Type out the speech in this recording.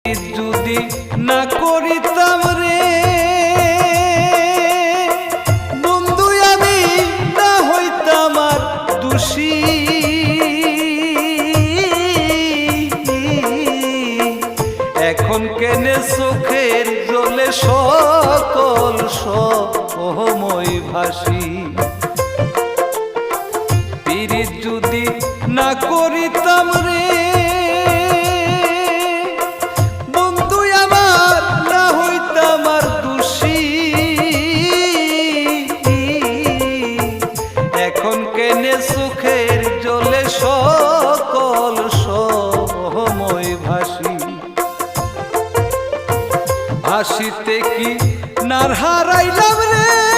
যদি না করিতাম রে বন্ধু আমি না হইতাম আর দোষী এখন কেনে চোখের জলে সকল সময় ভাসি পীড়িত যদি না করিতাম রে বন্ধু আমার না হইতাম আর দোষী এখন কেনে চোখের জলে সকল সময় ভাসি হাসিতে কি নার হারাইলাম রে